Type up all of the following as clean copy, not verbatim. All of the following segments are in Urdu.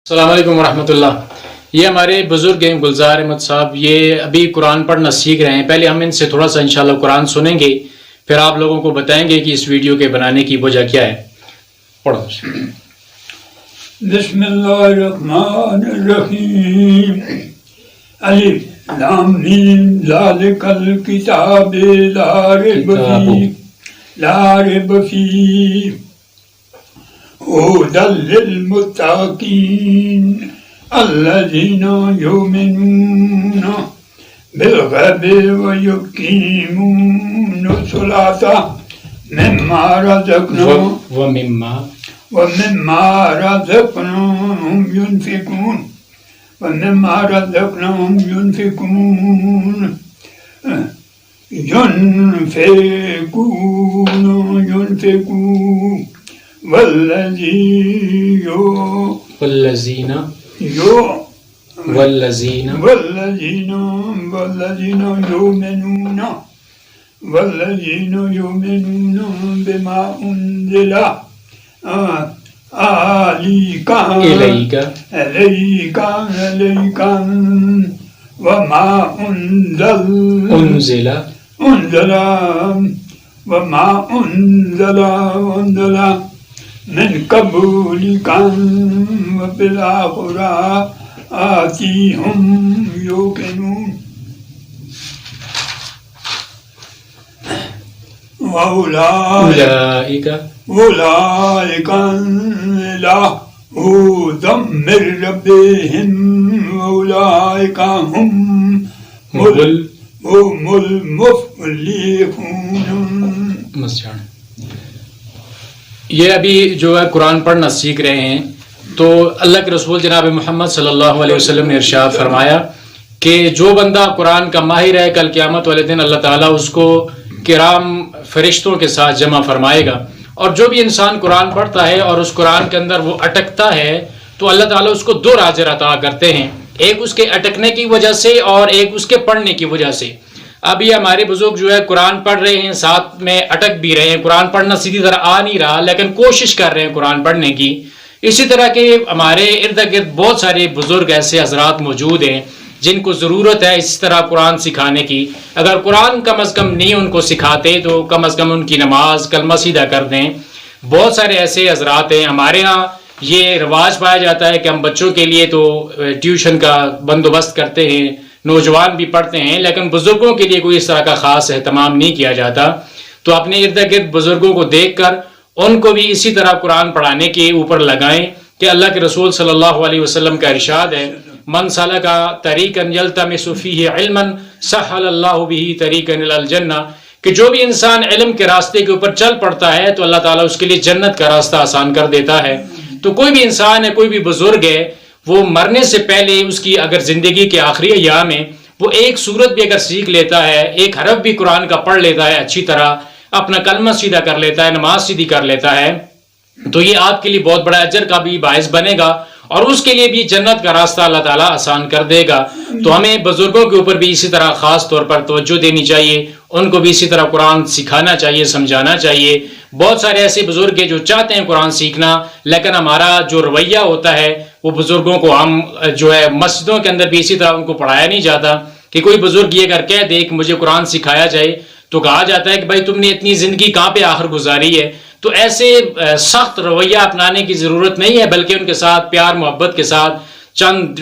السلام علیکم ورحمۃ اللہ۔ یہ ہمارے بزرگ ہیں گلزار احمد صاحب، یہ ابھی قرآن پڑھنا سیکھ رہے ہیں۔ پہلے ہم ان سے تھوڑا سا انشاءاللہ قرآن سنیں گے، پھر آپ لوگوں کو بتائیں گے کہ اس ویڈیو کے بنانے کی وجہ کیا ہے۔ پڑھو۔ بسم اللہ الرحمن الرحیم۔ الف لام میم ذالک الکتاب لا ریب فیہ هدی للمتقین الذین یؤمنون بالغیب ویقیمون الصلاۃ مما رزقناهم ينفقون والذین یؤمنون بما انزل إليك وما أنزل من قبلك وبالآخرة هم يوقنون أولئك على هدى من ربهم وأولئك هم المفلحون۔ یہ ابھی جو ہے قرآن پڑھنا سیکھ رہے ہیں، تو اللہ کے رسول جناب محمد صلی اللہ علیہ وسلم نے ارشاد فرمایا کہ جو بندہ قرآن کا ماہر ہے، کل قیامت والے دن اللہ تعالیٰ اس کو کرام فرشتوں کے ساتھ جمع فرمائے گا۔ اور جو بھی انسان قرآن پڑھتا ہے اور اس قرآن کے اندر وہ اٹکتا ہے تو اللہ تعالیٰ اس کو دو اجر عطا کرتے ہیں، ایک اس کے اٹکنے کی وجہ سے اور ایک اس کے پڑھنے کی وجہ سے۔ اب یہ ہمارے بزرگ جو ہے قرآن پڑھ رہے ہیں، ساتھ میں اٹک بھی رہے ہیں، قرآن پڑھنا سیدھی طرح آ نہیں رہا لیکن کوشش کر رہے ہیں قرآن پڑھنے کی۔ اسی طرح کے ہمارے ارد گرد بہت سارے بزرگ ایسے حضرات موجود ہیں جن کو ضرورت ہے اس طرح قرآن سکھانے کی۔ اگر قرآن کم از کم نہیں ان کو سکھاتے تو کم از کم ان کی نماز کلمہ سیدھا کر دیں۔ بہت سارے ایسے حضرات ہیں، ہمارے ہاں یہ رواج پایا جاتا ہے کہ ہم بچوں کے لیے تو ٹیوشن کا بندوبست کرتے ہیں، نوجوان بھی پڑھتے ہیں، لیکن بزرگوں کے لیے کوئی اس طرح کا خاص اہتمام نہیں کیا جاتا۔ تو اپنے ارد گرد بزرگوں کو دیکھ کر ان کو بھی اسی طرح قرآن پڑھانے کے اوپر لگائیں کہ اللہ کے رسول صلی اللہ علیہ وسلم کا ارشاد ہے، من سلک طریقا یلتمس فیہ علما سہل اللہ بہ طریقا الی الجنہ، کہ جو بھی انسان علم کے راستے کے اوپر چل پڑتا ہے تو اللہ تعالیٰ اس کے لیے جنت کا راستہ آسان کر دیتا ہے۔ تو کوئی بھی انسان ہے، کوئی بھی بزرگ ہے، وہ مرنے سے پہلے اس کی اگر زندگی کے آخری ایام میں وہ ایک سورت بھی اگر سیکھ لیتا ہے، ایک حرف بھی قرآن کا پڑھ لیتا ہے، اچھی طرح اپنا کلمہ سیدھا کر لیتا ہے، نماز سیدھی کر لیتا ہے، تو یہ آپ کے لیے بہت بڑا اجر کا بھی باعث بنے گا اور اس کے لیے بھی جنت کا راستہ اللہ تعالیٰ آسان کر دے گا۔ تو ہمیں بزرگوں کے اوپر بھی اسی طرح خاص طور پر توجہ دینی چاہیے، ان کو بھی اسی طرح قرآن سکھانا چاہیے، سمجھانا چاہیے۔ بہت سارے ایسے بزرگ ہیں جو چاہتے ہیں قرآن سیکھنا، لیکن ہمارا جو رویہ ہوتا ہے وہ بزرگوں کو ہم جو ہے مسجدوں کے اندر بھی اسی طرح ان کو پڑھایا نہیں جاتا کہ کوئی بزرگ یہ اگر کہہ دے کہ مجھے قرآن سکھایا جائے تو کہا جاتا ہے کہ بھائی تم نے اتنی زندگی کہاں پہ آخر گزاری ہے۔ تو ایسے سخت رویہ اپنانے کی ضرورت نہیں ہے، بلکہ ان کے ساتھ پیار محبت کے ساتھ چند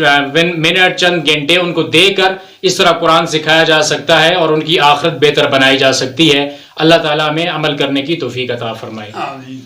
منٹ چند گھنٹے ان کو دے کر اس طرح قرآن سکھایا جا سکتا ہے اور ان کی آخرت بہتر بنائی جا سکتی ہے۔ اللہ تعالیٰ ہمیں عمل کرنے کی توفیق عطا فرمائے۔ آمین۔